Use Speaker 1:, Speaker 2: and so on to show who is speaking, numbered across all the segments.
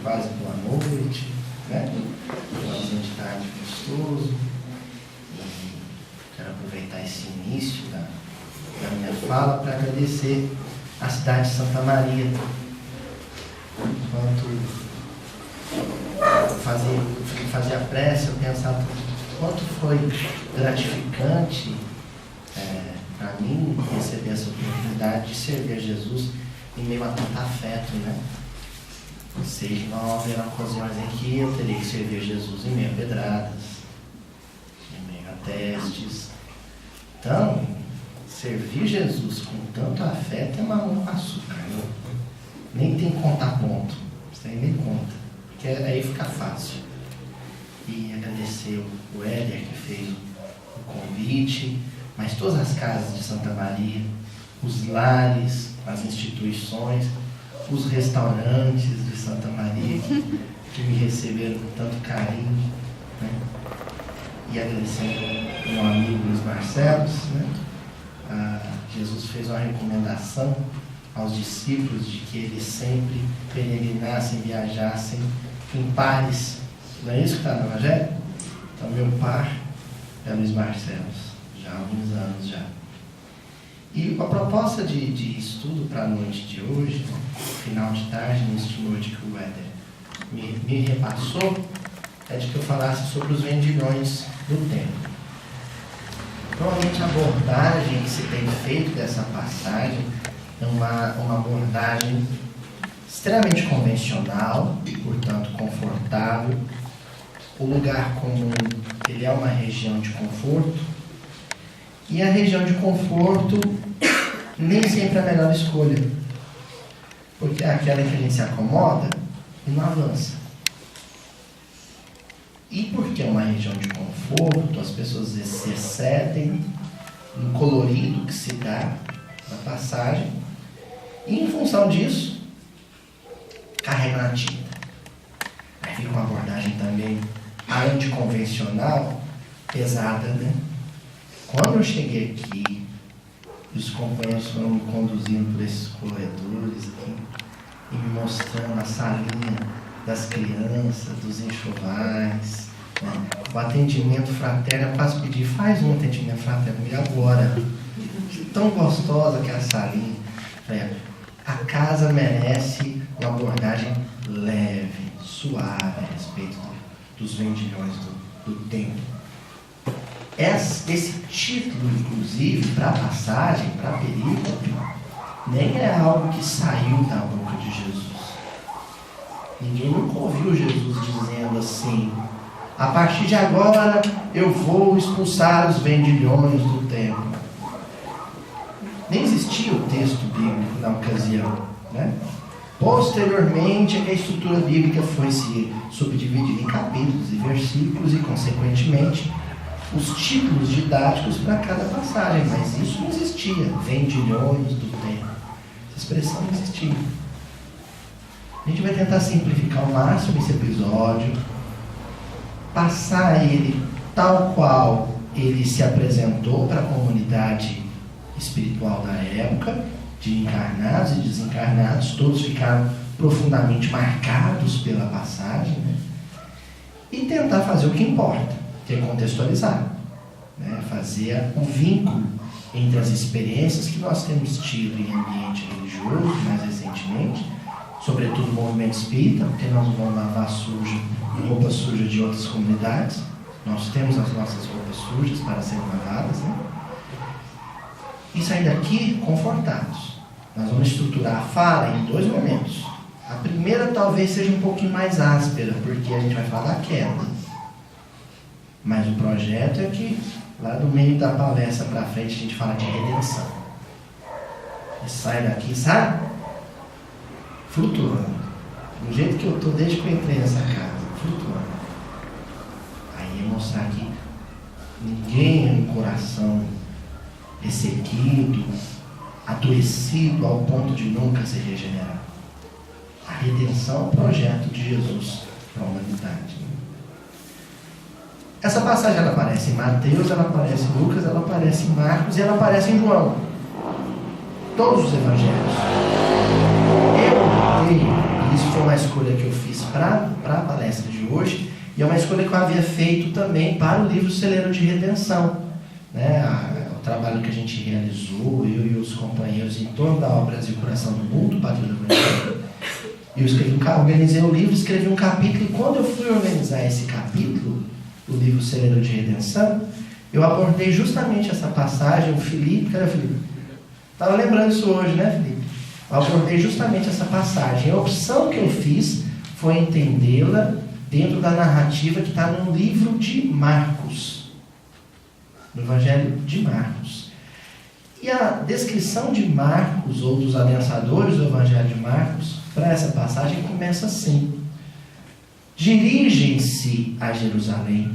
Speaker 1: quase boa noite, né? Finalzinho de tarde gostoso. E quero aproveitar esse início da minha fala para agradecer a cidade de Santa Maria. Enquanto fazia a prece, eu pensava quanto foi gratificante para mim receber essa oportunidade de servir a Jesus em meio a tanto afeto, né? Ou seja, não haverá ocasiões em que eu terei que servir a Jesus em meio a pedradas, em meio a testes. Então, servir Jesus com tanto afeto é mamão com açúcar, né? Nem tem que contar ponto, você nem conta, porque aí fica fácil. E agradecer o Éder que fez o convite, mas todas as casas de Santa Maria, os lares, as instituições, os restaurantes de Santa Maria que me receberam com tanto carinho, né? E agradecendo meu amigo Luiz Marcelos, né? Jesus fez uma recomendação aos discípulos de que eles sempre peregrinassem, viajassem em pares. Não é isso que está no Evangelho? Então, meu par é Luiz Marcelos, já há alguns anos já. E a proposta de estudo para a noite de hoje, final de tarde, início de noite que o Éder me repassou, é de que eu falasse sobre os vendilhões do templo. Provavelmente a abordagem que se tem feito dessa passagem é uma abordagem extremamente convencional, portanto confortável. O lugar comum, ele é uma região de conforto, e a região de conforto nem sempre é a melhor escolha, porque é aquela em que a gente se acomoda e não avança. E porque é uma região de conforto, as pessoas se excedem no colorido que se dá na passagem, e em função disso, carrega na tinta. Aí fica uma abordagem também anticonvencional, pesada, né? Quando eu cheguei aqui, os companheiros foram me conduzindo por esses corredores aqui, e me mostrando a salinha das crianças, dos enxovais, né? O atendimento fraterno, eu quase pedi, faz um atendimento fraterno comigo agora. Tão gostosa que é a salinha. A casa merece uma abordagem leve, suave a respeito dos vendilhões do templo. Esse título, inclusive, para a passagem, para a perícope, nem é algo que saiu da boca de Jesus. Ninguém nunca ouviu Jesus dizendo assim: a partir de agora eu vou expulsar os vendilhões do templo. Nem existia o texto bíblico na ocasião, né? Posteriormente, a estrutura bíblica foi se subdividida em capítulos e versículos e, consequentemente, os títulos didáticos para cada passagem, mas isso não existia. Vendilhões do templo. Essa expressão não existia. A gente vai tentar simplificar ao máximo esse episódio, passar ele tal qual ele se apresentou para a comunidade espiritual da época, de encarnados e desencarnados, todos ficaram profundamente marcados pela passagem, né? E tentar fazer o que importa, que é contextualizar, né? Fazer o vínculo entre as experiências que nós temos tido em ambiente religioso, mais recentemente, sobretudo no movimento espírita, porque nós não vamos lavar roupa suja de outras comunidades, nós temos as nossas roupas sujas para serem lavadas, né? E sair daqui confortados. Nós vamos estruturar a fala em 2 momentos. A primeira talvez seja um pouquinho mais áspera, porque a gente vai falar da queda. Mas o projeto é que lá do meio da palestra para frente a gente fala de redenção. E sai daqui, sabe? Flutuando. Do jeito que eu estou desde que eu entrei nessa casa. Flutuando. Aí é mostrar que ninguém é um coração ressequido, adoecido ao ponto de nunca se regenerar. A redenção é o projeto de Jesus para a humanidade. Essa passagem ela aparece em Mateus, ela aparece em Lucas, ela aparece em Marcos e ela aparece em João. Todos os evangelhos. Eu optei, e isso foi uma escolha que eu fiz para a palestra de hoje, e é uma escolha que eu havia feito também para o livro Celeiro de Redenção, né? O trabalho que a gente realizou, eu e os companheiros, em torno da obra Brasil Coração do Mundo, Patrulha do Evangelho. Eu organizei o livro, escrevi um capítulo, e quando eu fui organizar esse capítulo, o livro Celeiro de Redenção, eu abordei justamente essa passagem. O Felipe, cadê o Felipe? Estava lembrando isso hoje, né, Felipe? Eu abordei justamente essa passagem. A opção que eu fiz foi entendê-la dentro da narrativa que está no livro de Marcos, no Evangelho de Marcos. E a descrição de Marcos, ou dos adensadores do Evangelho de Marcos, para essa passagem começa assim: dirigem-se a Jerusalém.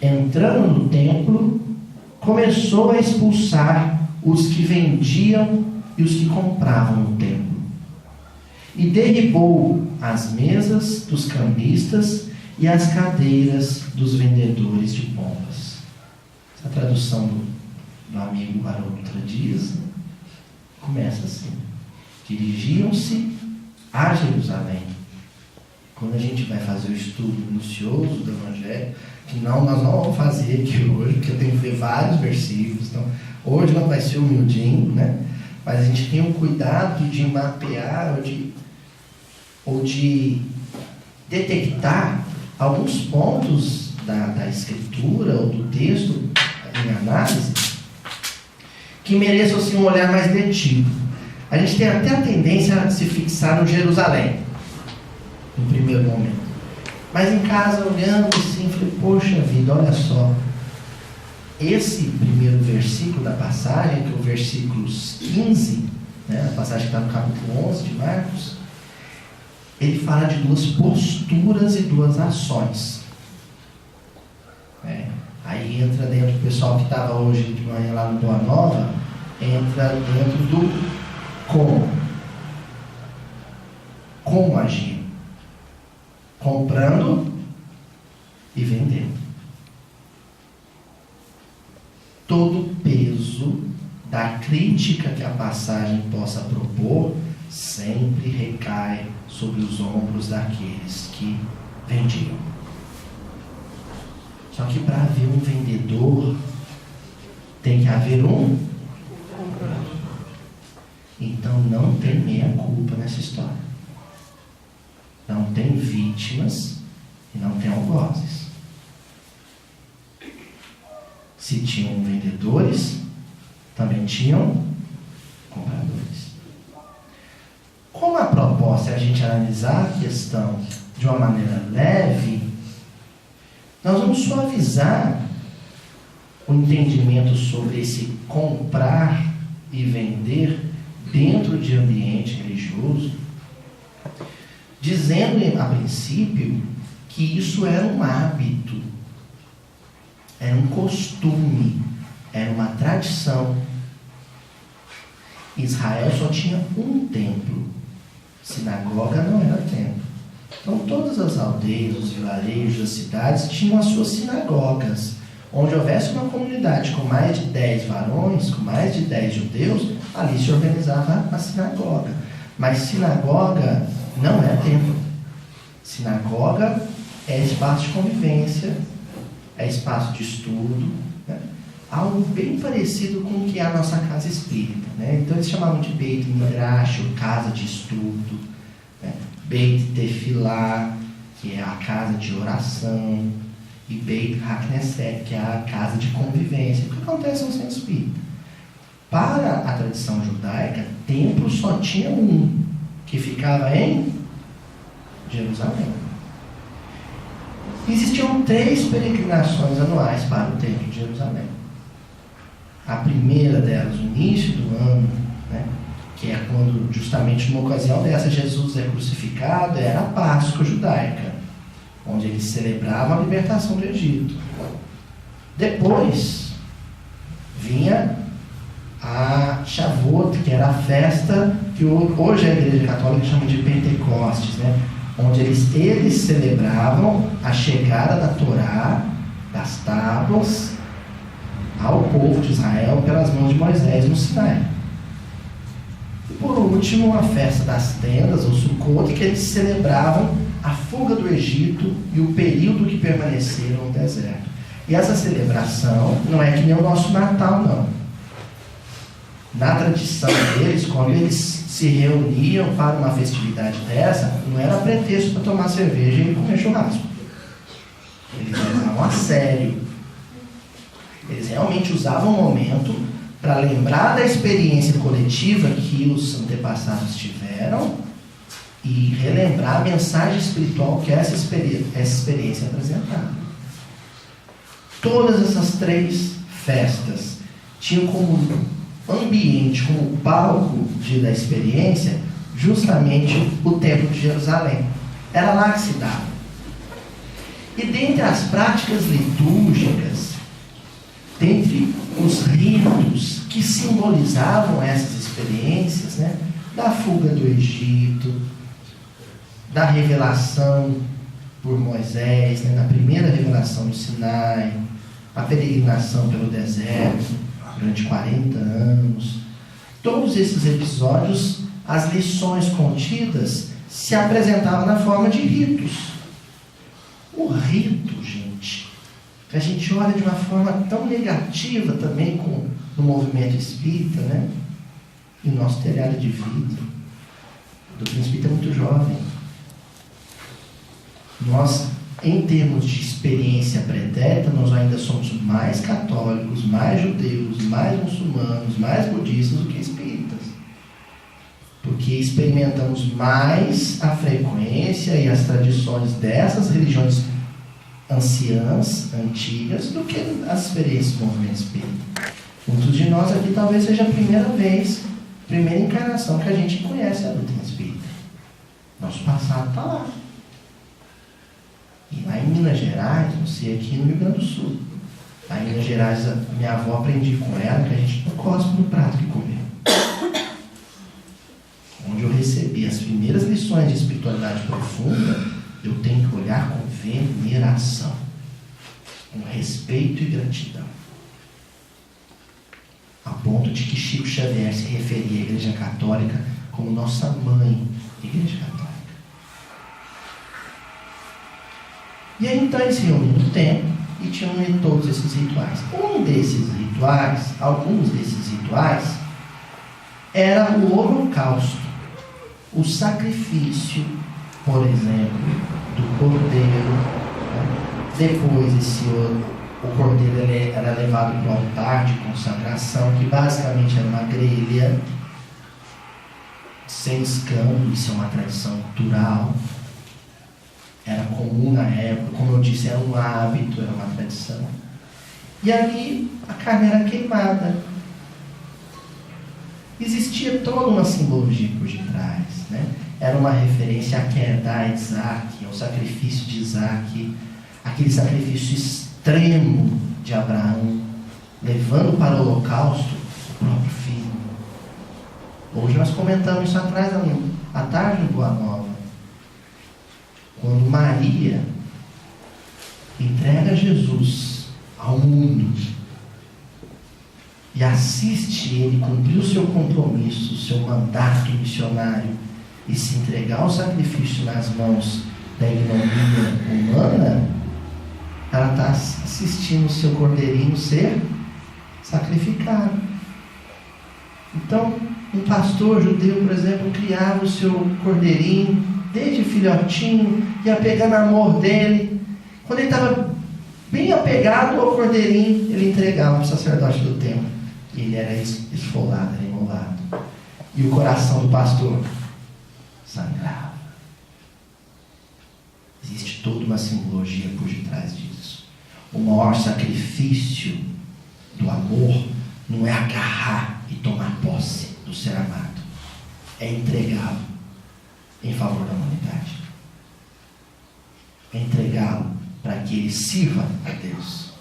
Speaker 1: Entrando no templo, começou a expulsar os que vendiam e os que compravam no templo. E derribou as mesas dos cambistas e as cadeiras dos vendedores de pombas. Essa tradução do amigo Haroldo Dias começa assim: dirigiam-se a Jerusalém. Quando a gente vai fazer o estudo minucioso do Evangelho, que nós não vamos fazer aqui hoje, porque eu tenho que ver vários versículos, então hoje não vai ser humildinho, né? Mas a gente tem o cuidado de mapear ou de detectar alguns pontos da escritura ou do texto em análise que mereçam assim, um olhar mais detido. A gente tem até a tendência a se fixar no Jerusalém, no primeiro momento. Mas em casa, olhando assim, falei, poxa vida, olha só. Esse primeiro versículo da passagem, que é o versículo 15, né, a passagem que está no capítulo 11 de Marcos, ele fala de duas posturas e duas ações. Aí entra dentro do pessoal que estava hoje de manhã lá no Boa Nova, entra dentro do como. Como agir? Comprando e vendendo. Todo o peso da crítica que a passagem possa propor sempre recai sobre os ombros daqueles que vendiam. Só que para haver um vendedor, tem que haver um comprador. Então não tem meia-culpa nessa história. Não tem vítimas e não tem algozes. Se tinham vendedores, também tinham compradores. Como a proposta é a gente analisar a questão de uma maneira leve, nós vamos suavizar o entendimento sobre esse comprar e vender dentro de ambiente religioso, dizendo a princípio que isso era um hábito, era um costume, era uma tradição. Israel só tinha um templo, sinagoga não era templo. Então todas as aldeias, os vilarejos, as cidades tinham as suas sinagogas. Onde houvesse uma comunidade com mais de 10 varões, com mais de 10 judeus, ali se organizava a sinagoga. Mas sinagoga não é templo. Sinagoga é espaço de convivência, é espaço de estudo, né? Algo bem parecido com o que é a nossa casa espírita, né? Então eles chamavam de Beit Midrash, ou casa de estudo, né? Beit Tefilá, que é a casa de oração, e Beit HaKnesset, que é a casa de convivência. O que acontece no centro espírita? Para a tradição judaica, templo só tinha um, que ficava em Jerusalém. Existiam 3 peregrinações anuais para o templo de Jerusalém. A primeira delas, no início do ano, né, que é quando, justamente numa ocasião dessa, Jesus é crucificado, era a Páscoa judaica, onde eles celebravam a libertação do Egito. Depois vinha a Shavuot, que era a festa que hoje a Igreja Católica chama de Pentecostes, né? Onde eles celebravam a chegada da Torá, das tábuas, ao povo de Israel pelas mãos de Moisés no Sinai. E por último, a festa das tendas, ou Sukkot, que eles celebravam a fuga do Egito e o período que permaneceram no deserto. E essa celebração não é que nem o nosso Natal, não. Na tradição deles, quando eles se reuniam para uma festividade dessa, não era pretexto para tomar cerveja e comer churrasco. Eles levavam a sério. Eles realmente usavam o momento para lembrar da experiência coletiva que os antepassados tiveram e relembrar a mensagem espiritual que essa experiência apresentava. Todas essas 3 festas tinham como ambiente, como palco da experiência, justamente o Templo de Jerusalém. Era lá que se dava. E dentre as práticas litúrgicas, dentre os ritos que simbolizavam essas experiências, né, da fuga do Egito, da revelação por Moisés, né, na primeira revelação do Sinai, a peregrinação pelo deserto durante 40 anos, todos esses episódios, as lições contidas se apresentavam na forma de ritos. O rito, gente, que a gente olha de uma forma tão negativa também no movimento espírita, né? E o nosso telhado de vida. O doutrina espírita é muito jovem. Nós, em termos de experiência pretérita, nós ainda somos mais católicos, mais judeus, mais muçulmanos, mais budistas do que espíritas. Porque experimentamos mais a frequência e as tradições dessas religiões anciãs, antigas, do que as experiências do movimento espírita. Muitos de nós aqui talvez seja a primeira encarnação que a gente conhece a doutrina espírita. Nosso passado está lá. E lá em Minas Gerais, não sei, aqui no Rio Grande do Sul. Lá em Minas Gerais, a minha avó, aprendi com ela que a gente não cospe no prato que comeu. Onde eu recebi as primeiras lições de espiritualidade profunda, eu tenho que olhar com veneração, com respeito e gratidão. A ponto de que Chico Xavier se referia à Igreja Católica como nossa mãe, Igreja Católica. E aí então eles se reuniam no templo e tinham todos esses rituais. Alguns desses rituais, era o holocausto, o sacrifício, por exemplo, do cordeiro. Depois o cordeiro era levado para o altar de consagração, que basicamente era uma grelha sem escândalo. Isso é uma tradição cultural. Era comum na época, como eu disse, era um hábito, era uma tradição. E ali a carne era queimada. Existia toda uma simbologia por detrás, né? Era uma referência à queda de Isaac, ao sacrifício de Isaac, aquele sacrifício extremo de Abraão, levando para o holocausto o próprio filho. Hoje nós comentamos isso atrás, à tarde no Boa Nova. Quando Maria entrega Jesus ao mundo e assiste ele cumprir o seu compromisso, o seu mandato missionário e se entregar ao sacrifício nas mãos da ignomínia humana, ela está assistindo o seu cordeirinho ser sacrificado. Então, um pastor judeu, por exemplo, criava o seu cordeirinho desde filhotinho, ia pegando amor dele. Quando ele estava bem apegado ao cordeirinho, ele entregava para o sacerdote do templo. E ele era esfolado, era imolado. E o coração do pastor sangrava. Existe toda uma simbologia por detrás disso. O maior sacrifício do amor não é agarrar e tomar posse do ser amado. É entregá-lo em favor da humanidade. É entregá-lo para que ele sirva a Deus.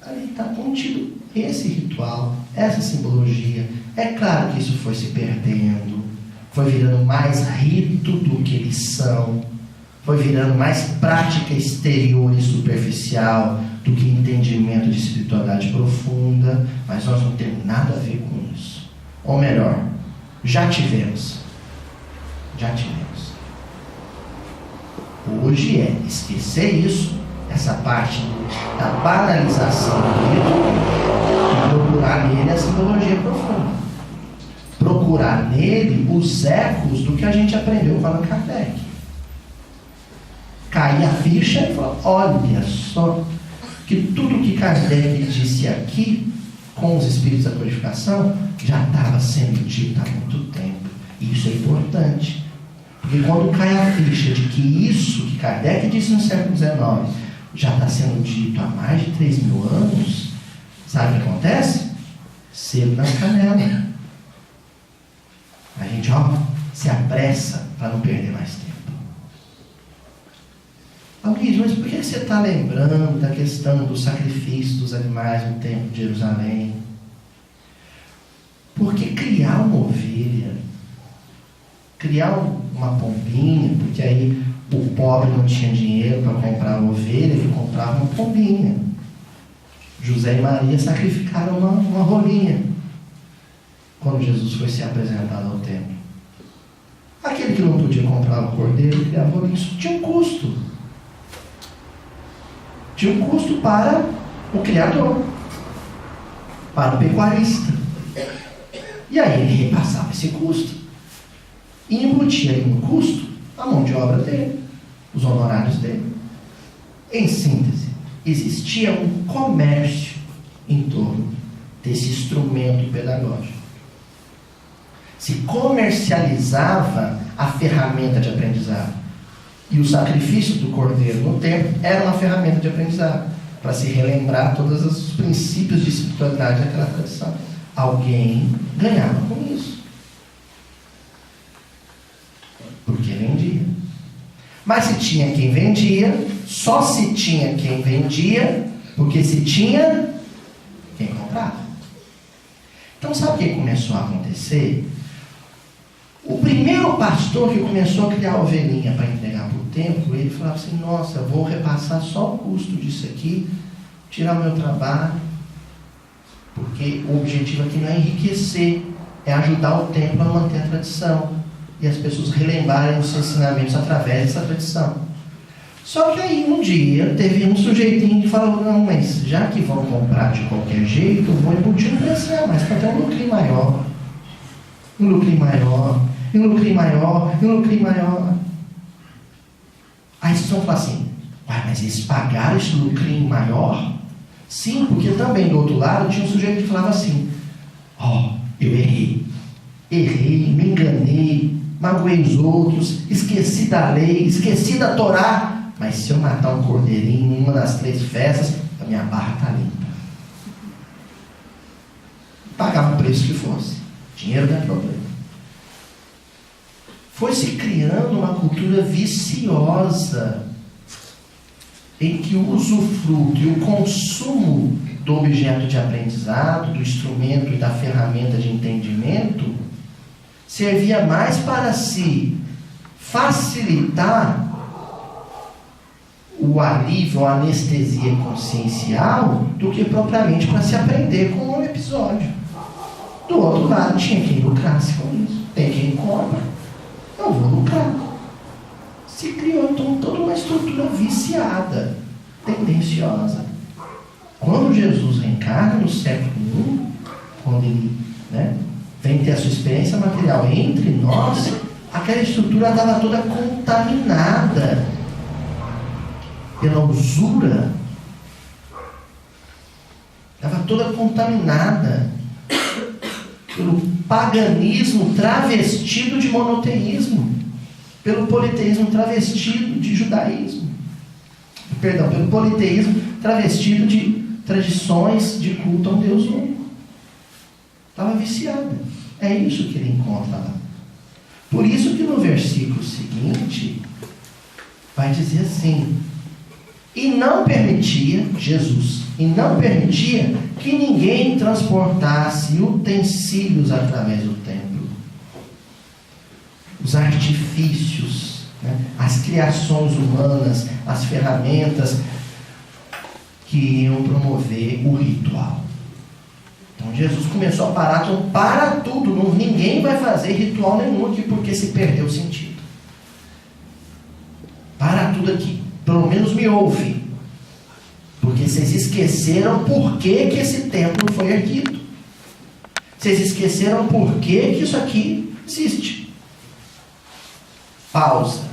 Speaker 1: Ali está contido esse ritual, essa simbologia. É claro que isso foi se perdendo, foi virando mais rito do que lição, foi virando mais prática exterior e superficial do que entendimento de espiritualidade profunda, mas nós não temos nada a ver com isso. Ou melhor, Já tivemos. Hoje é esquecer isso, essa parte da banalização e procurar nele a simbologia profunda. Procurar nele os ecos do que a gente aprendeu com Allan Kardec. Cair a ficha e falar, olha só, que tudo que Kardec disse aqui, com os espíritos da codificação, já estava sendo dito há muito tempo. E isso é importante. Porque quando cai a ficha de que isso que Kardec disse no século XIX já está sendo dito há mais de 3.000 anos, sabe o que acontece? Selo na canela. A gente, se apressa para não perder mais tempo. Luiz, mas por que você está lembrando da questão do sacrifício dos animais no templo de Jerusalém? Porque criar uma ovelha, criar uma pombinha, porque aí o pobre não tinha dinheiro para comprar uma ovelha, ele comprava uma pombinha. José e Maria sacrificaram uma rolinha quando Jesus foi ser apresentado ao templo. Aquele que não podia comprar o cordeiro, criava a rolinha, isso tinha um custo. Tinha um custo para o criador, para o pecuarista. E aí ele repassava esse custo e embutia em um custo a mão de obra dele, os honorários dele. Em síntese, existia um comércio em torno desse instrumento pedagógico. Se comercializava a ferramenta de aprendizado. E o sacrifício do cordeiro no templo era uma ferramenta de aprendizado, para se relembrar todos os princípios de espiritualidade daquela tradição. Alguém ganhava com isso. Porque vendia. Mas se tinha quem vendia, só se tinha quem vendia, porque se tinha quem comprava. Então sabe o que começou a acontecer? O primeiro pastor que começou a criar ovelhinha para entregar para o templo, ele falava assim, nossa, vou repassar só o custo disso aqui, tirar o meu trabalho, porque o objetivo aqui não é enriquecer, é ajudar o templo a manter a tradição e as pessoas relembrarem os ensinamentos através dessa tradição. Só que aí um dia teve um sujeitinho que falou, não, mas já que vão comprar de qualquer jeito, eu vou embutir um preço a mais para ter um lucro maior. Um lucro maior, e um lucro maior, e um lucro maior. Aí vocês vão falar assim, mas eles pagaram esse lucro maior? Sim, porque também do outro lado tinha um sujeito que falava assim, eu errei, me enganei, magoei os outros, esqueci da lei, esqueci da Torá, mas se eu matar um cordeirinho em uma das 3 festas, a minha barra está limpa. Pagava o preço que fosse. Dinheiro não é problema. Foi se criando uma cultura viciosa em que o usufruto e o consumo do objeto de aprendizado, do instrumento e da ferramenta de entendimento servia mais para se facilitar o alívio, a anestesia consciencial, do que propriamente para se aprender com um episódio. Do outro lado, tinha quem lucrasse com isso. Tem quem compra. Eu vou lucrar. Se criou então toda uma estrutura viciada, tendenciosa. Quando Jesus reencarna no século I, quando ele vem ter a sua experiência material entre nós, aquela estrutura estava toda contaminada pela usura. Estava toda contaminada pelo paganismo travestido de monoteísmo, pelo politeísmo travestido de judaísmo, pelo politeísmo travestido de tradições de culto a um Deus único. Estava viciada. É isso que ele encontra lá. Por isso que no versículo seguinte vai dizer assim, e não permitia, Jesus, e não permitia que ninguém transportasse utensílios através do templo. Os artifícios, as criações humanas, as ferramentas que iam promover o ritual. Então Jesus começou a parar, para tudo, ninguém ninguém vai fazer ritual nenhum aqui, porque se perdeu o sentido. Para tudo aqui. Pelo menos me ouve. Porque vocês esqueceram por que esse templo foi erguido. Vocês esqueceram por que isso aqui existe. Pausa.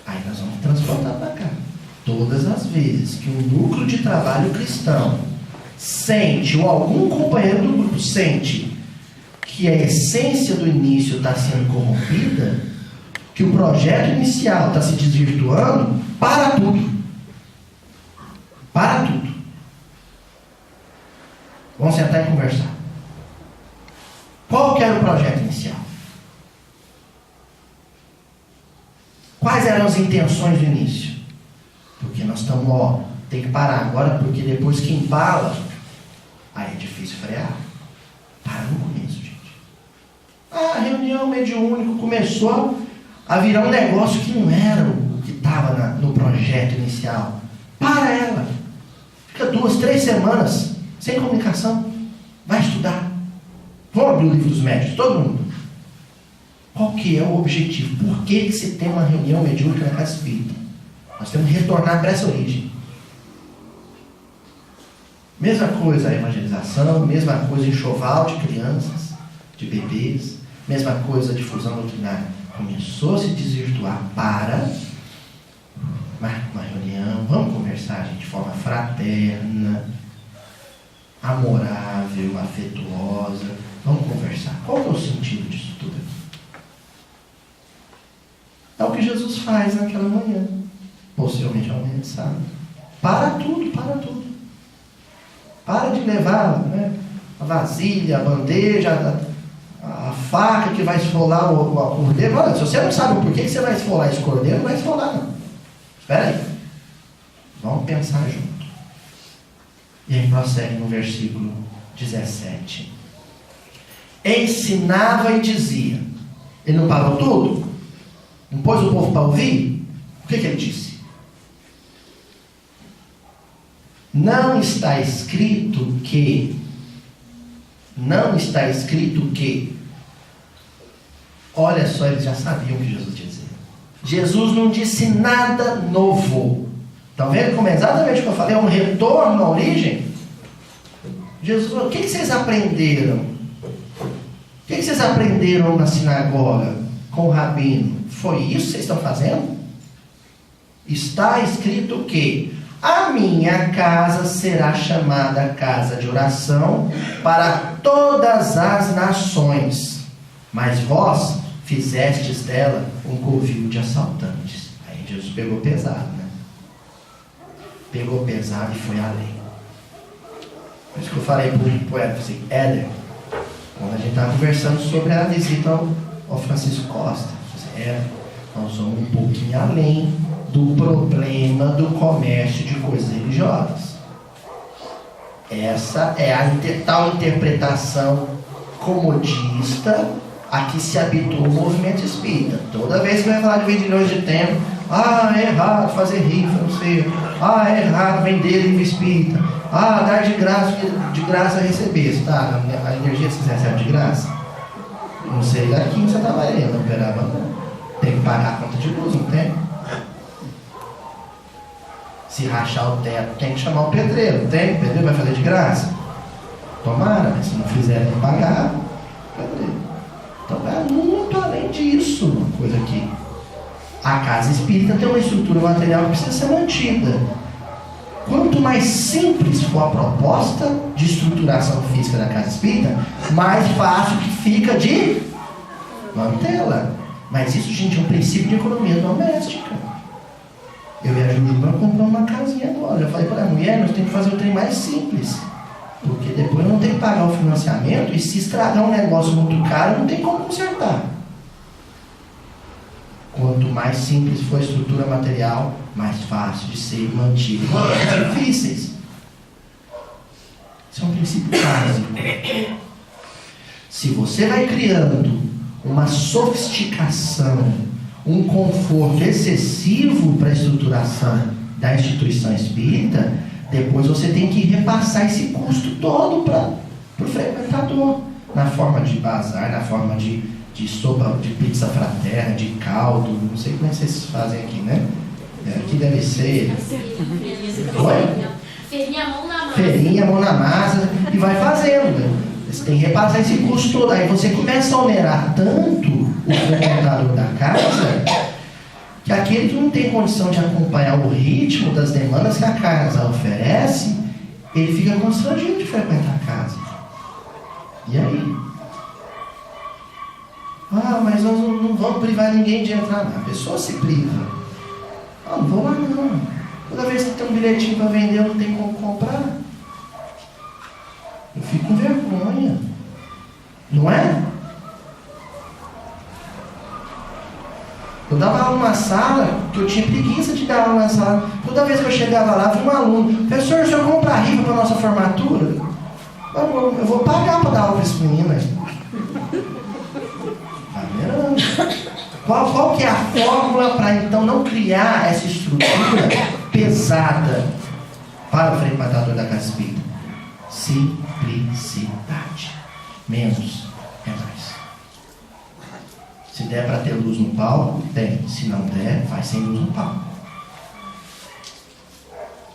Speaker 1: Aí nós vamos transportar para cá. Todas as vezes que um núcleo de trabalho cristão sente, ou algum companheiro do grupo sente, que a essência do início está sendo corrompida, que o projeto inicial está se desvirtuando, para tudo. Para tudo. Vamos sentar e conversar. Qual que era o projeto inicial? Quais eram as intenções do início? Porque nós estamos, tem que parar agora, porque depois que embala, aí é difícil frear. Para no começo, gente. A reunião mediúnica começou a virar um negócio que não era o que estava no projeto inicial. Para ela. Fica 2, 3 semanas sem comunicação. Vai estudar. Vamos abrir o livro dos médios, todo mundo. Qual que é o objetivo? Por que se tem uma reunião mediúnica na casa espírita? Nós temos que retornar para essa origem. Mesma coisa a evangelização, mesma coisa enxoval de crianças, de bebês, mesma coisa a difusão doutrinária. Começou a se desvirtuar para uma reunião, vamos conversar, gente, de forma fraterna, amorável, afetuosa, vamos conversar. Qual é o sentido disso tudo aqui? É o que Jesus faz naquela manhã, possivelmente amanhã de sábado. Para tudo, para tudo. Para de levar, né, a vasilha, a bandeja, a faca que vai esfolar o cordeiro. Olha, se você não sabe por que você vai esfolar esse cordeiro, não vai esfolar não. Espera aí. Vamos pensar junto. E aí prossegue no versículo 17. Ensinava e dizia. Ele não parou tudo? Não pôs o povo para ouvir? O que ele disse? Não está escrito que. Olha só, eles já sabiam o que Jesus ia dizer. Jesus não disse nada novo. Estão vendo como é exatamente o que eu falei? É um retorno à origem. Jesus falou, o que vocês aprenderam? O que vocês aprenderam na sinagoga com o rabino? Foi isso que vocês estão fazendo? Está escrito que a minha casa será chamada casa de oração para todas as nações, mas vós fizestes dela um covil de assaltantes. Aí Jesus pegou pesado, né? Pegou pesado e foi além. Por isso que eu falei para o poeta, assim, Éder, quando a gente estava conversando sobre a visita ao Francisco Costa, nós vamos um pouquinho além do problema do comércio de coisas religiosas. Essa é a tal interpretação comodista a que se habitua o movimento espírita. Toda vez que vai falar de vendilhões de templo, é errado fazer rifa, não sei, é errado vender livro espírita, dar de graça receber, tá? A energia que você recebe de graça, não sei daqui em Santa Maria, não operava não. Tem que pagar a conta de luz, não tem? Se rachar o teto, tem que chamar o pedreiro, não tem? O pedreiro vai fazer de graça? Tomara, mas se não fizer, tem que pagar o pedreiro. Então é muito além disso, uma coisa aqui. A casa espírita tem uma estrutura material que precisa ser mantida. Quanto mais simples for a proposta de estruturação física da casa espírita, mais fácil que fica de mantê-la. Mas isso, gente, é um princípio de economia doméstica. Eu e a Jujuba compramos uma casinha agora. Eu falei para a mulher, nós temos que fazer o trem mais simples. Porque depois não tem que pagar o financiamento e se estragar um negócio muito caro, não tem como consertar. Quanto mais simples for a estrutura material, mais fácil de ser mantido. Mais difíceis. Isso é um princípio básico. Se você vai criando uma sofisticação, um conforto excessivo para a estruturação da instituição espírita, depois você tem que repassar esse custo todo para Para o frequentador, na forma de bazar, na forma de sopa, de pizza fraterna, de caldo, não sei como é que vocês fazem aqui, né? Aqui deve ser...
Speaker 2: Feirinha, mão na massa.
Speaker 1: Feirinha, mão na massa, e vai fazendo, né? Você tem que repassar esse custo todo. Aí você começa a onerar tanto o frequentador da casa, que aquele que não tem condição de acompanhar o ritmo das demandas que a casa oferece, ele fica constrangido de frequentar a casa. E aí? Mas nós não vamos privar ninguém de entrar lá. A pessoa se priva. Não vou lá não. Toda vez que tem um bilhetinho para vender, eu não tenho como comprar. Eu fico com vergonha. Não é? Eu dava aula numa sala, que eu tinha preguiça de dar aula na sala. Toda vez que eu chegava lá, vi um aluno: professor, o senhor compra rifa para a nossa formatura? Eu vou pagar para dar aula para esse menino. Tá vendo? Qual que é a fórmula para então não criar essa estrutura pesada para o frequentador da casa espírita? Simplicidade. Menos é mais. Se der para ter luz no palco, tem. Se não der, vai sem luz no palco.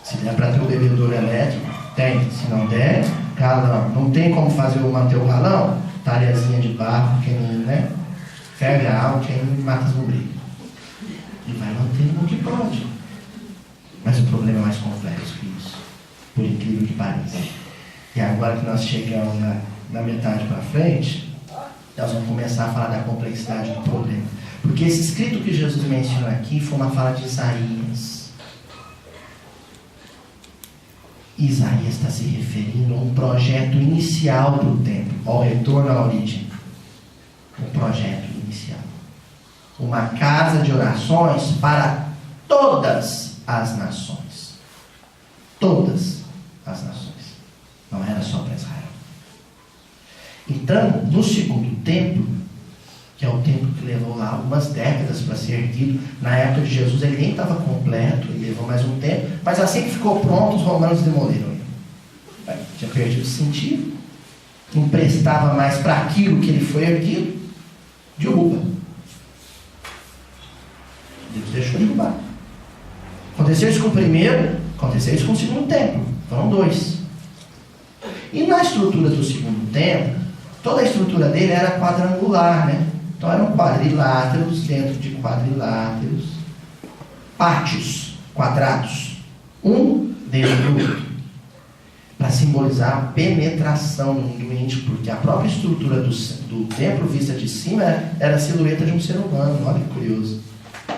Speaker 1: Se der para ter o bebedouro elétrico, tem. Se não der, galão. Não tem como manter o galão? Talhazinha de barro, quem, né? Ferve a água, quem mata as lombrigas. E vai mantendo o que pode. Mas o problema é mais complexo que isso. Por incrível que pareça. E agora que nós chegamos na metade para frente, nós vamos começar a falar da complexidade do problema. Porque esse escrito que Jesus menciona aqui foi uma fala de Isaías. Isaías está se referindo a um projeto inicial do templo, ao retorno à origem. Um projeto inicial. Uma casa de orações para todas as nações. Todas as nações. Não era só para Israel. Então, no segundo templo, que é o templo que levou lá algumas décadas para ser erguido, na época de Jesus ele nem estava completo, ele levou mais um tempo, mas assim que ficou pronto, os romanos demoliram ele. Tinha perdido o sentido, não prestava mais para aquilo que ele foi erguido, derruba. Deus deixou derrubar. Aconteceu isso com o primeiro, aconteceu isso com o segundo templo, foram dois. E na estrutura do segundo templo, toda a estrutura dele era quadrangular, né? Então eram quadriláteros dentro de quadriláteros, pátios quadrados, um dentro do outro, para simbolizar a penetração no mundo íntimo, porque a própria estrutura do templo vista de cima era a silhueta de um ser humano. Olha que curioso.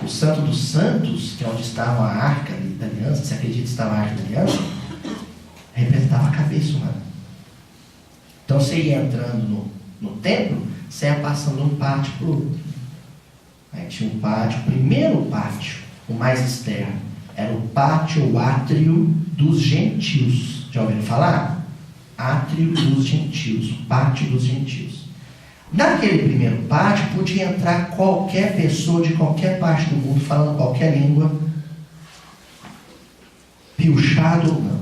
Speaker 1: O Santo dos Santos, que é onde estava a arca da aliança, se acredita que estava a arca da aliança, representava a cabeça humana. Então você ia entrando no templo, você ia passando de um pátio para o outro. Aí tinha um pátio, o primeiro pátio, o mais externo, era o pátio, o átrio dos gentios. Já ouviram falar? Átrio dos gentios, pátio dos gentios. Naquele primeiro pátio podia entrar qualquer pessoa de qualquer parte do mundo, falando qualquer língua, piochado ou não.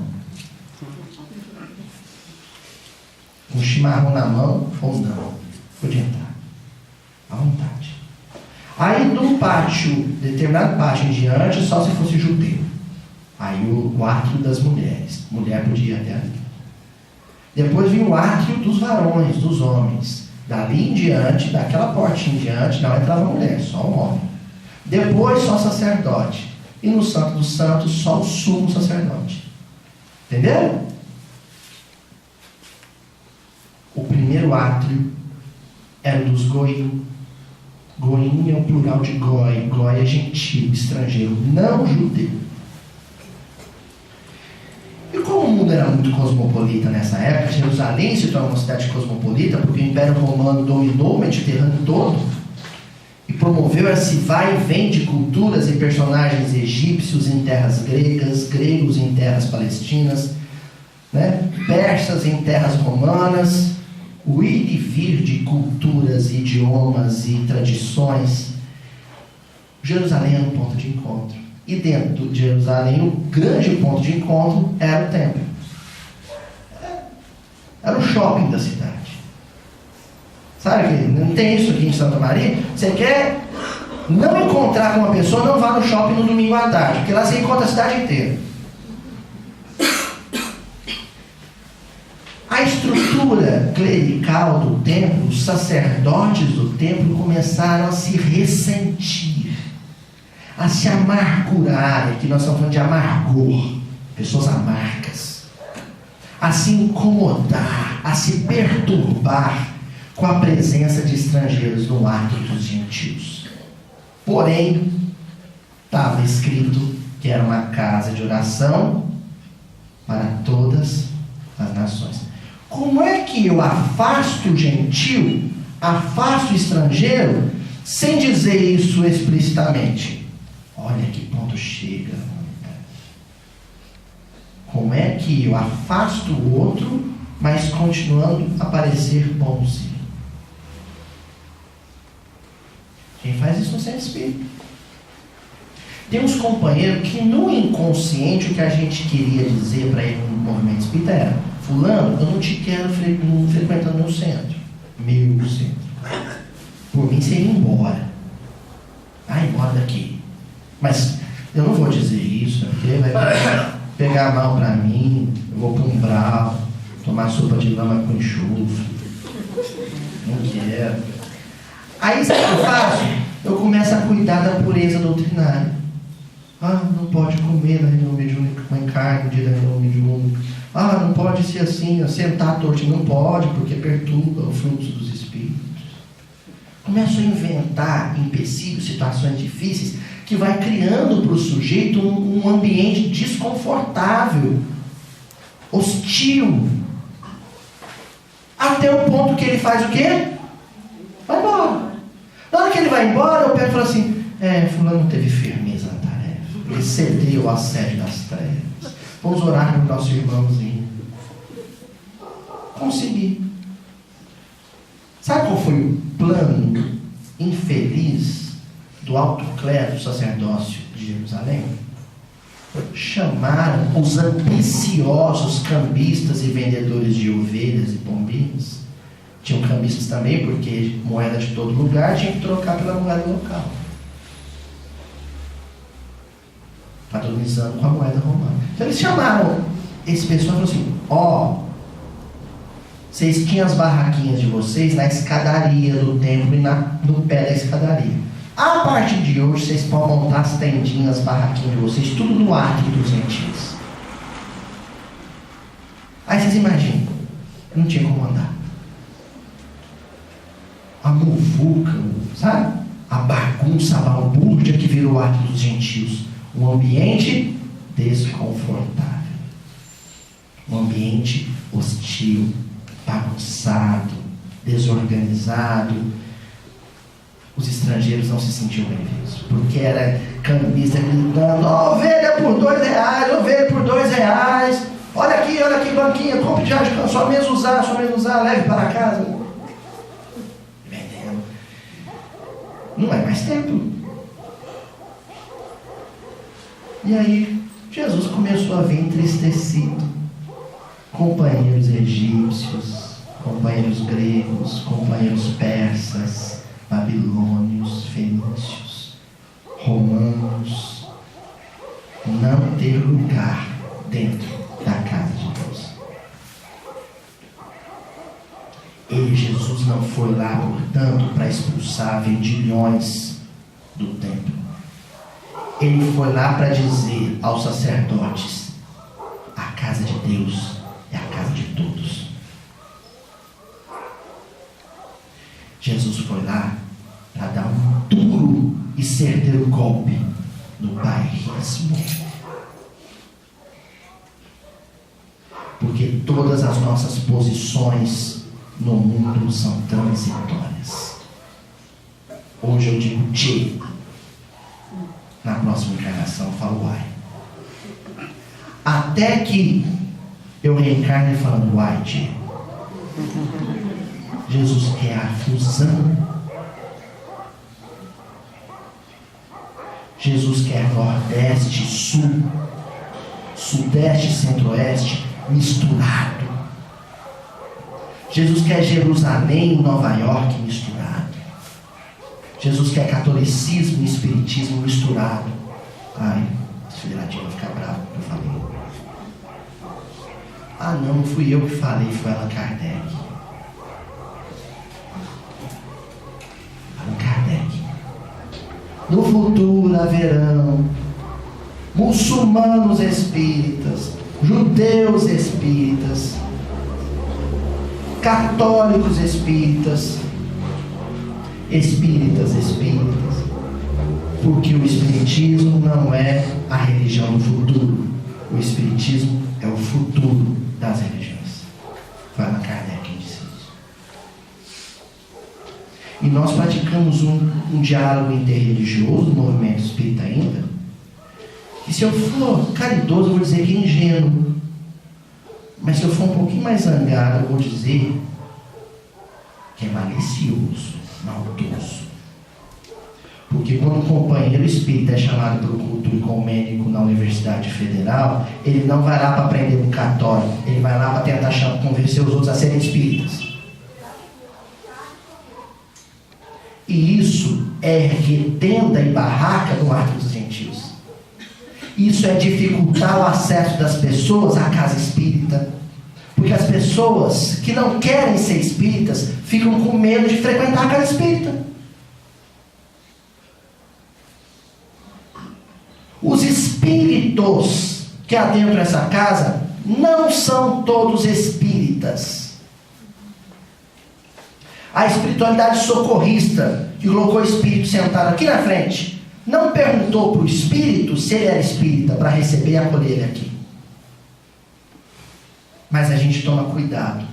Speaker 1: Com chimarrão na mão ou não. Podia entrar. À vontade. Aí do pátio, determinado pátio em diante, só se fosse judeu. Aí o átrio das mulheres. Mulher podia ir até ali. Depois vinha o átrio dos varões, dos homens. Dali em diante, daquela portinha em diante, não entrava mulher, só o homem. Depois só sacerdote. E no Santo dos Santos, só o sumo sacerdote. Entenderam? O primeiro átrio era o dos goim. Goim é o plural de goi. Goi é gentil, estrangeiro, não judeu. E como o mundo era muito cosmopolita nessa época, Jerusalém se tornou uma cidade cosmopolita, porque o Império Romano dominou o Mediterrâneo todo e promoveu esse vai e vem de culturas e personagens egípcios em terras gregas, gregos em terras palestinas, né? Persas em terras romanas, o ir e vir de culturas, idiomas e tradições. Jerusalém era um ponto de encontro. E dentro de Jerusalém, o grande ponto de encontro era o templo. Era o shopping da cidade. Sabe que não tem isso aqui em Santa Maria? Você quer não encontrar com uma pessoa, não vá no shopping no domingo à tarde, porque lá você encontra a cidade inteira. A estrutura clerical do templo, os sacerdotes do templo começaram a se ressentir, a se amargurar. Aqui nós estamos falando de amargor, pessoas amargas, a se incomodar, a se perturbar com a presença de estrangeiros no átrio dos gentios. Porém, estava escrito que era uma casa de oração para todas as nações. Como é que eu afasto o gentil, afasto o estrangeiro, sem dizer isso explicitamente? Olha que ponto chega. Como é que eu afasto o outro, mas continuando a parecer bonzinho? Quem faz isso no centro espírita? Tem uns companheiros que no inconsciente o que a gente queria dizer para ele no movimento espírita era: fulano, eu não te quero frequentando meu centro. Meu centro. Por mim você ia embora. Vai embora daqui. Mas eu não vou dizer isso, porque vai pegar mal para mim, eu vou para um umbral, tomar sopa de lama com enxofre. Não quero. Aí sabe o que eu faço? Eu começo a cuidar da pureza doutrinária. Não pode comer na reunião mediúnica, comer carne no dia da reunião mediúnica. Não pode ser assim, sentar torto. Não pode, porque perturba o fluxo dos espíritos. Começo a inventar empecilhos, situações difíceis, que vai criando para o sujeito um ambiente desconfortável, hostil. Até o ponto que ele faz o quê? Vai embora. Na hora que ele vai embora, eu pego e falo assim: fulano não teve firmeza na tarefa. Ele cedeu ao assédio das trevas. Vamos orar para o nosso irmãozinho. Consegui. Sabe qual foi o plano infeliz do alto clero do sacerdócio de Jerusalém? Chamaram os ambiciosos cambistas e vendedores de ovelhas e pombinhos. Tinham cambistas também, porque moeda de todo lugar tinha que trocar pela moeda local, padronizando com a moeda romana. Então eles chamaram esse pessoal e falaram assim: vocês tinham as barraquinhas de vocês na escadaria do templo e no pé da escadaria. A partir de hoje vocês podem montar as tendinhas, as barraquinhas de vocês, tudo no átrio dos gentios. Aí vocês imaginam, não tinha como andar. A muvuca, sabe? A bagunça, a balbúrdia que virou o átrio dos gentios. Um ambiente desconfortável. Um ambiente hostil, bagunçado, desorganizado. Os estrangeiros não se sentiam bem-vindos, porque era cambista gritando: ovelha por R$2, ovelha por R$2. Olha aqui, banquinha, compre de arco, só mesmo usar, leve para casa. Não é mais templo. E aí Jesus começou a vir entristecido. Companheiros egípcios, companheiros gregos, companheiros persas, babilônios, fenícios, romanos, não ter lugar dentro da casa de Deus. Ele, Jesus, não foi lá, portanto, para expulsar vendilhões do templo. Ele foi lá para dizer aos sacerdotes: a casa de Deus é a casa de todos. Jesus foi lá para dar um duro e certeiro golpe no bairrismo. Porque todas as nossas posições no mundo são transitórias. Hoje eu digo tchê. Na próxima encarnação eu falo uai. Até que eu reencarne falando uai, tchê. Jesus quer a fusão. Jesus quer Nordeste, Sul, Sudeste e Centro-Oeste misturado. Jesus quer Jerusalém e Nova York misturado. Jesus quer catolicismo e espiritismo misturado. Ai, esse federativo vai ficar bravo que eu falei. Ah não fui eu que falei, foi Allan Kardec. Allan Kardec. No futuro haverão muçulmanos espíritas, judeus espíritas, católicos espíritas, espíritas, porque o espiritismo não é a religião do futuro, o espiritismo é o futuro das religiões. Foi Allan Kardec quem disse isso. E nós praticamos um diálogo interreligioso no movimento espírita ainda, e se eu for caridoso eu vou dizer que é ingênuo, mas se eu for um pouquinho mais zangado eu vou dizer que é malicioso, maldoso. Porque quando um companheiro espírita é chamado para o culto ecumênico na Universidade Federal, ele não vai lá para aprender com católico, ele vai lá para tentar convencer os outros a serem espíritas. E isso é retenda e barraca do arco dos gentios. Isso é dificultar o acesso das pessoas à casa espírita. Porque as pessoas que não querem ser espíritas ficam com medo de frequentar a casa espírita. Os espíritos que adentram essa casa não são todos espíritas. A espiritualidade socorrista que colocou o espírito sentado aqui na frente não perguntou para o espírito se ele era espírita para receber e acolher ele aqui. Mas a gente toma cuidado.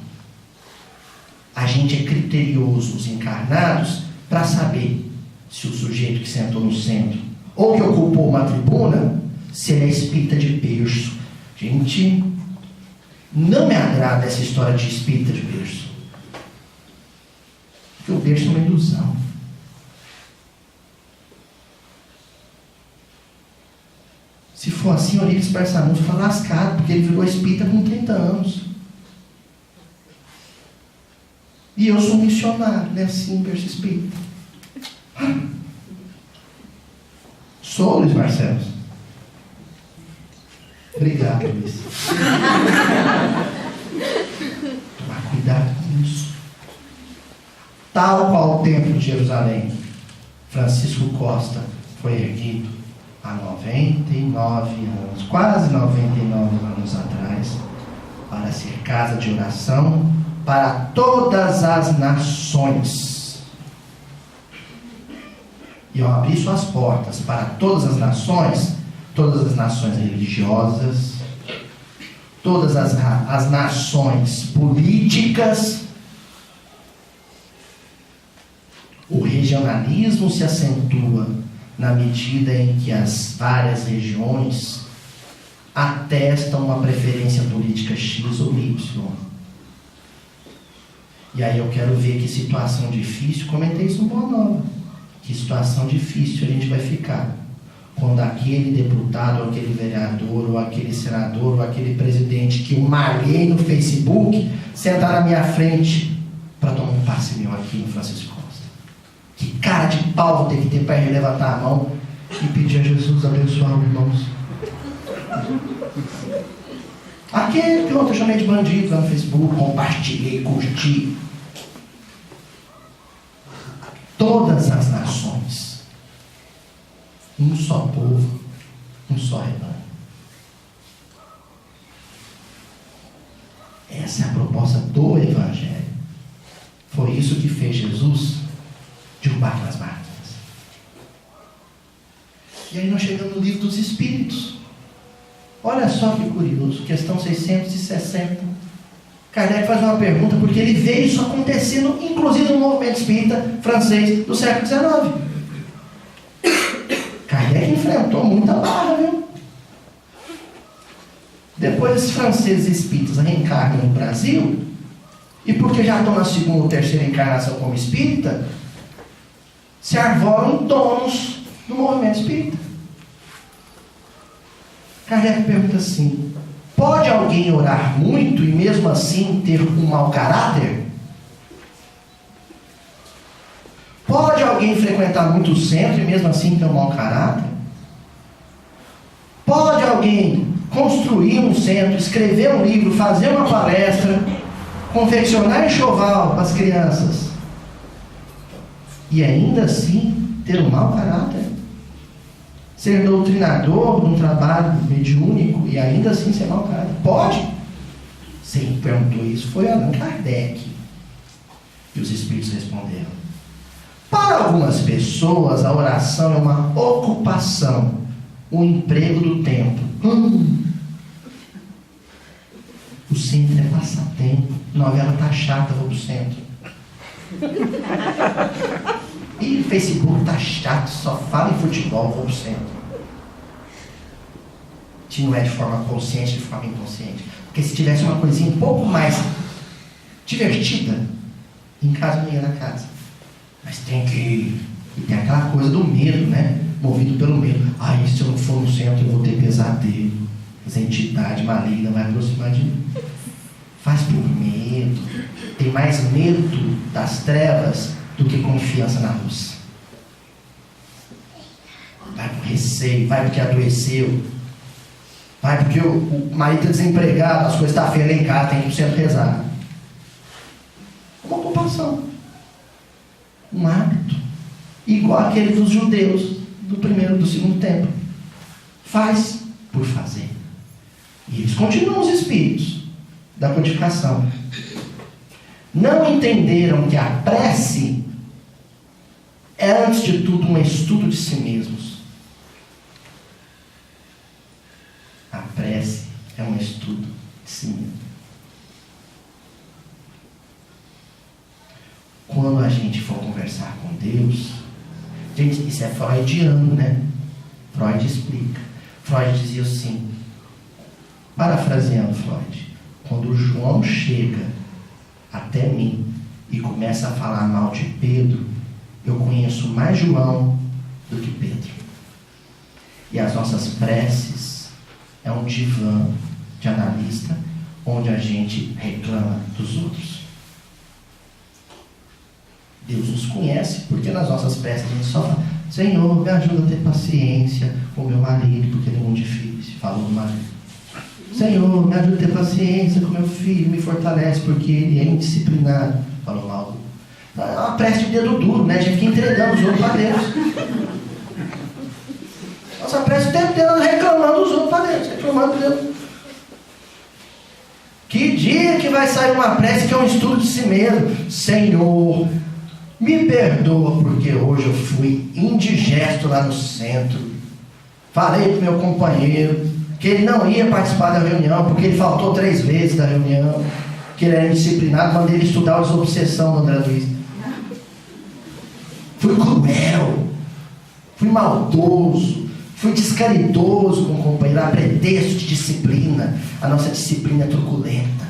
Speaker 1: A gente é criterioso, os encarnados, para saber se o sujeito que sentou no centro ou que ocupou uma tribuna, se ele é espírita de berço. Gente, não me agrada essa história de espírita de berço. Porque o berço é uma ilusão. Se for assim, Eurípides Barçanufo fica lascado, porque ele virou espírita com 30 anos. E eu sou um missionário, né? Assim, berço espírita. Sou, Luiz Marcelo. Obrigado, Luiz. Tomar cuidado com isso. Tal qual o Templo de Jerusalém, Francisco Costa foi erguido há 99 anos, quase 99 anos atrás, para ser casa de oração para todas as nações. E ao abrir suas portas para todas as nações religiosas, todas as nações políticas, o regionalismo se acentua na medida em que as várias regiões atestam uma preferência política X ou Y. E aí eu quero ver que situação difícil, comentei isso no Boa Nova, que situação difícil a gente vai ficar quando aquele deputado, ou aquele vereador, ou aquele senador, ou aquele presidente que eu malhei no Facebook sentar na minha frente para tomar um passe meu aqui no Francisco Costa. Que cara de pau vou ter que ter para ele levantar a mão e pedir a Jesus abençoar os irmãos. Aquele que ontem eu chamei de bandido lá no Facebook, compartilhei, curti. Todas as nações, um só povo, um só rebanho. Essa é a proposta do Evangelho. Foi isso que fez Jesus derrubar aquelas máquinas. E aí nós chegamos no livro dos Espíritos. Olha só que curioso, questão 660. Kardec faz uma pergunta, porque ele vê isso acontecendo, inclusive no movimento espírita francês do século XIX. Kardec enfrentou muita barra, viu? Depois esses franceses espíritas reencarnam no Brasil, e porque já estão na segunda ou terceira encarnação como espírita, se arvoram em donos do movimento espírita. Kardec pergunta assim: pode alguém orar muito e mesmo assim ter um mau caráter? alguém frequentar muito o centro e mesmo assim ter um mau caráter? Pode alguém construir um centro, escrever um livro, fazer uma palestra, confeccionar enxoval para as crianças e ainda assim ter um mau caráter? Ser doutrinador num trabalho mediúnico e ainda assim ser mau caráter? Pode? Quem perguntou isso foi Allan Kardec. E os espíritos responderam: para algumas pessoas a oração é uma ocupação, um emprego do tempo. O centro é passatempo. Novela tá chata, vou pro centro. E o Facebook tá chato, só fala em futebol, vou pro centro. Se não é de forma consciente, de forma inconsciente. Porque se tivesse uma coisinha um pouco mais divertida, em casa não ia na casa. Mas tem que ir. E tem aquela coisa do medo, né? Movido pelo medo. Ai, se eu não for no centro, eu vou ter pesadelo. Essa entidade maligna vai aproximar de mim. Faz por medo. Tem mais medo das trevas do que confiança na luz. Vai por receio, vai porque adoeceu. Vai porque o marido está desempregado, as coisas estão feias lá em casa, tem que ir pro centro rezar. Uma ocupação. Um hábito. Igual aquele dos judeus do primeiro e do segundo templo. Faz por fazer. E eles continuam os espíritos da codificação. Não entenderam que a prece é, antes de tudo, um estudo de si mesmos. A prece é um estudo de si mesmo. Quando a gente for conversar com Deus, gente, isso é freudiano, né? Freud explica. Freud dizia assim, parafraseando Freud, quando João chega até mim e começa a falar mal de Pedro, eu conheço mais João do que Pedro. E as nossas preces é um divã de analista onde a gente reclama dos outros. Deus nos conhece, porque nas nossas preces a gente só fala: Senhor, me ajuda a ter paciência com o meu marido, porque ele é muito difícil. Falou do marido. Senhor, me ajuda a ter paciência com meu filho, me fortalece, porque ele é indisciplinado. Falou mal. É uma prece de dedo duro, né? A gente fica entregando os outros para Deus. Nossa prece o tempo inteiro reclamando dos outros para Deus, reclamando de Deus. Que dia que vai sair uma prece que é um estudo de si mesmo? Senhor, me perdoa porque hoje eu fui indigesto lá no centro. Falei para o meu companheiro que ele não ia participar da reunião porque ele faltou 3 vezes da reunião, que ele era indisciplinado, mandei ele estudar os obsessão do André Luiz. Fui cruel, fui maldoso, fui descaridoso com o companheiro, a pretexto de disciplina. A nossa disciplina é truculenta,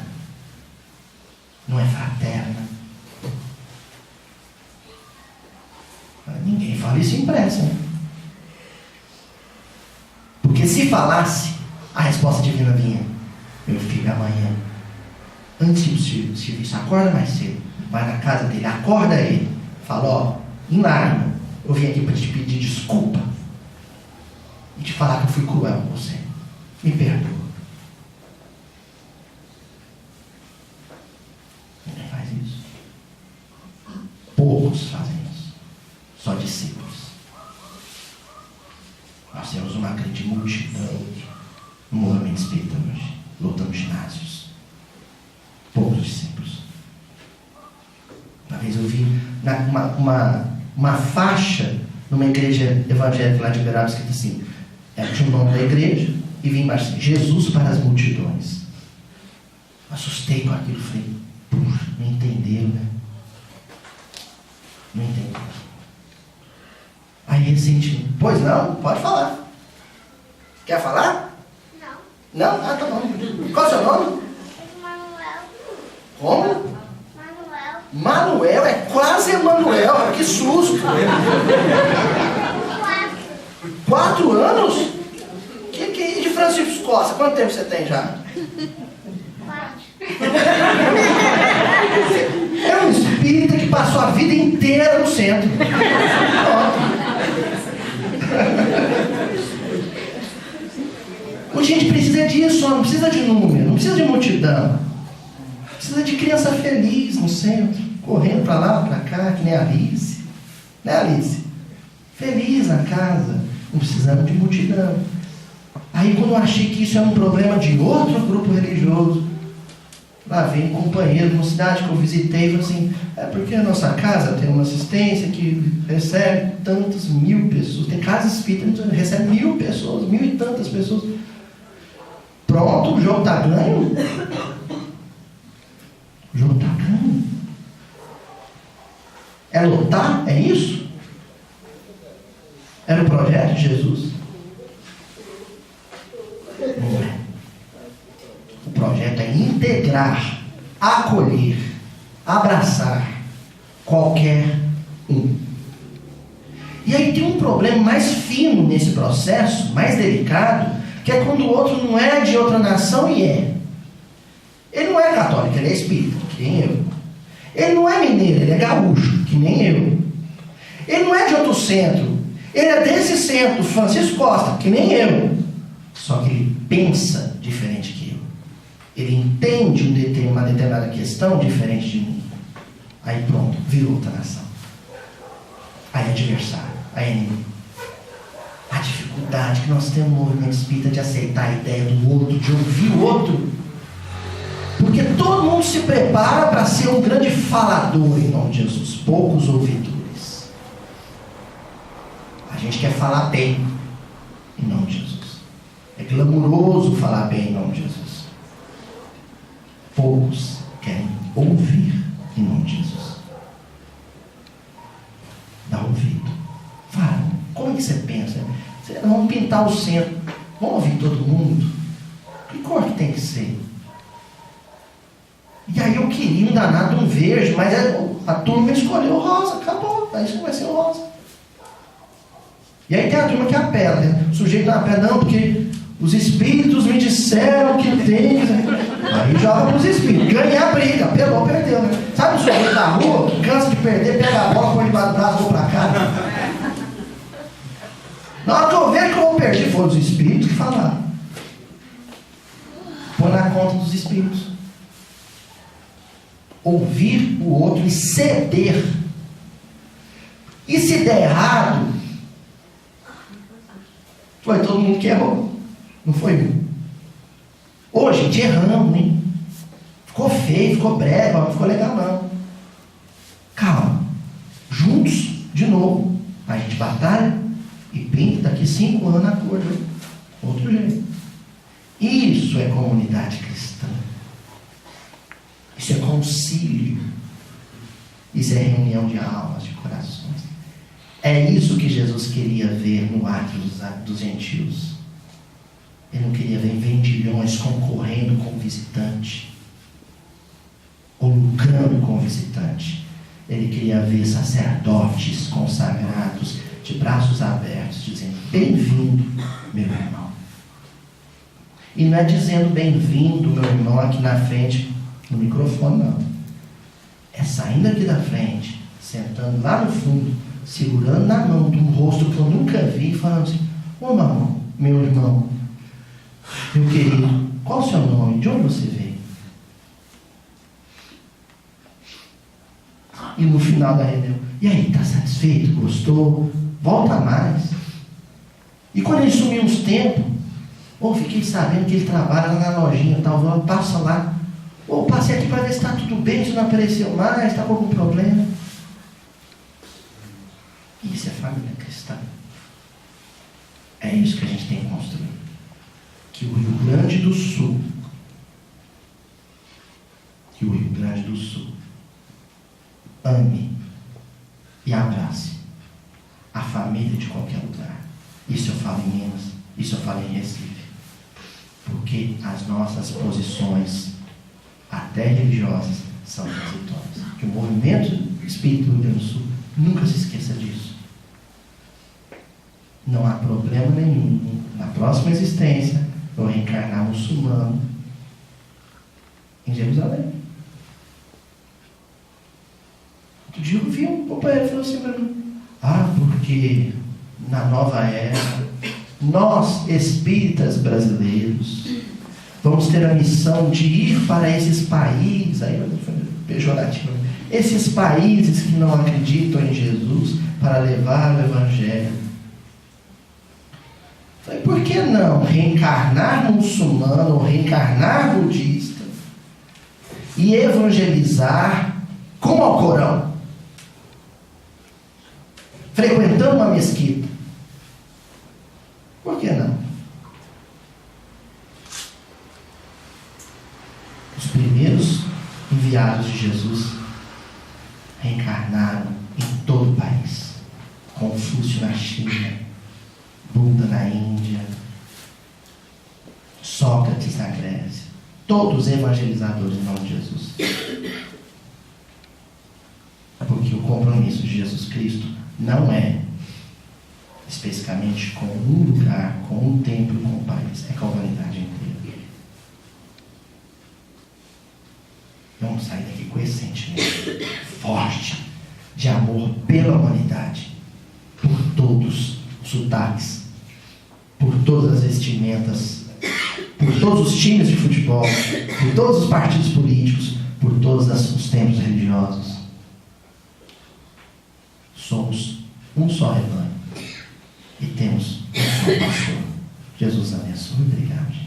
Speaker 1: não é fraterna. Ninguém fala isso em prece, né? Porque se falasse, a resposta divina vinha: meu filho, amanhã, antes de ir pro serviço, acorda mais cedo, vai na casa dele, acorda ele, fala: ó, em lágrima, eu vim aqui para te pedir desculpa e te falar que eu fui cruel com você, me perdoa. Ninguém faz isso. Poucos fazem isso, só discípulos. Nós temos uma grande multidão no movimento espírita hoje, lotando ginásios. Poucos discípulos. Uma vez eu vi uma faixa numa igreja evangélica lá de Uberaba escrito assim, tinha o nome da igreja e vinha embaixo assim: Jesus para as multidões. Assustei com aquilo, falei: puxa, não entenderam, né? Não entenderam. Aí recentemente: pois não, pode falar. Quer falar? Não. Não? Ah, tá bom. Qual é o seu nome?
Speaker 2: Manuel.
Speaker 1: Como?
Speaker 2: Manuel.
Speaker 1: Manuel, é quase Emanuel, que susto! 4 anos? Que de Francisco Costa? Quanto tempo você tem já?
Speaker 2: 4.
Speaker 1: É um espírita que que passou a vida inteira no centro. A gente precisa disso, não precisa de número, não precisa de multidão. Precisa de criança feliz no centro, correndo para lá, para cá, que nem a Alice. Né, Alice? Feliz na casa, não precisando de multidão. Aí quando eu achei que isso era um problema de outro grupo religioso, lá veio um companheiro numa cidade que eu visitei e falou assim, é porque a nossa casa tem uma assistência que recebe tantas mil pessoas, tem casa espírita que recebe 1000 pessoas, 1000 e tantas pessoas. Pronto, o jogo está ganho. O jogo está ganho. É lotar? É isso? Era o projeto de Jesus? Não é. O projeto é integrar, acolher, abraçar qualquer um. E aí tem um problema mais fino nesse processo, mais delicado, que é quando o outro não é de outra nação e é. Ele não é católico, ele é espírita, que nem eu. Ele não é mineiro, ele é gaúcho, que nem eu. Ele não é de outro centro, ele é desse centro, Francisco Costa, que nem eu. Só que ele pensa diferente que eu. Ele entende uma determinada questão diferente de mim. Aí pronto, virou outra nação. Aí é adversário, aí é inimigo. A dificuldade que nós temos no movimento espírita de aceitar a ideia do outro, de ouvir o outro. Porque todo mundo se prepara para ser um grande falador em nome de Jesus. Poucos ouvidores. A gente quer falar bem em nome de Jesus. É glamuroso falar bem em nome de Jesus. Poucos querem ouvir em nome de Jesus. Dá ouvido. Fala. Como é que você pensa? Vamos pintar o centro. Vamos ouvir todo mundo? Que cor que tem que ser? E aí eu queria um danado um verde, mas a turma escolheu o rosa. Acabou. Aí isso vai ser o rosa. E aí tem a turma que apela. Né? O sujeito apela, não, porque os espíritos me disseram que tem. Aí joga para os espíritos. Ganha a briga. Apelou, perdeu. Né? Sabe o sujeito da rua que cansa de perder, pega a bola, põe debaixo do braço, vou para cá. Na hora que eu vejo que eu vou perder, foram os espíritos que falaram. Põe na conta dos espíritos. Ouvir o outro e ceder. E se der errado, foi todo mundo que errou. Não foi um. Hoje, gente, erramos, hein? Ficou feio, ficou breve, não ficou legal não. Calma. Juntos, de novo. A gente batalha e pinta daqui 5 anos a cor de outro jeito. Isso é comunidade cristã. Isso é concílio. Isso é reunião de almas, de corações. É isso que Jesus queria ver no átrio dos gentios. Ele não queria ver vendilhões concorrendo com o visitante, ou lucrando com o visitante. Ele queria ver sacerdotes consagrados, de braços abertos, dizendo: bem-vindo, meu irmão. E não é dizendo bem-vindo, meu irmão, aqui na frente, no microfone, não. É saindo aqui da frente, sentando lá no fundo, segurando na mão de um rosto que eu nunca vi, e falando assim: ô mamão, meu irmão, meu querido, qual o seu nome? De onde você veio? E no final da reunião: e aí, está satisfeito? Gostou? Volta mais. E quando ele sumiu uns tempos, fiquei sabendo que ele trabalha lá na lojinha, tal, passa lá. Passei aqui para ver se está tudo bem, se não apareceu mais, está com algum problema. Isso é família cristã. É isso que a gente tem que construir. Que o Rio Grande do Sul, ame e abrace a família de qualquer lugar. Isso eu falo em Minas, isso eu falo em Recife. Porque as nossas posições, até religiosas, são transitórias. Que o movimento espírita do Rio Grande do Sul nunca se esqueça disso. Não há problema nenhum na próxima existência eu reencarnar muçulmano em Jerusalém. Outro dia eu vi um companheiro falou assim para mim: porque na nova era, nós espíritas brasileiros vamos ter a missão de ir para esses países, aí eu falei pejorativo, esses países que não acreditam em Jesus, para levar o Evangelho. Falei, por que não reencarnar muçulmano ou reencarnar budista e evangelizar com o Alcorão, frequentando uma mesquita? Por que não? Os primeiros enviados de Jesus reencarnaram em todo o país. Confúcio na China, Buda na Índia, Sócrates na Grécia, todos evangelizadores em nome de Jesus. Porque o compromisso de Jesus Cristo não é especificamente com um lugar, com um templo, com um país, é com a humanidade inteira. Vamos sair daqui com esse sentimento forte de amor pela humanidade, por todos os sotaques, por todas as vestimentas, por todos os times de futebol, por todos os partidos políticos, por todos os templos religiosos. Somos um só rebanho e temos um só pastor. Jesus abençoe. Obrigado.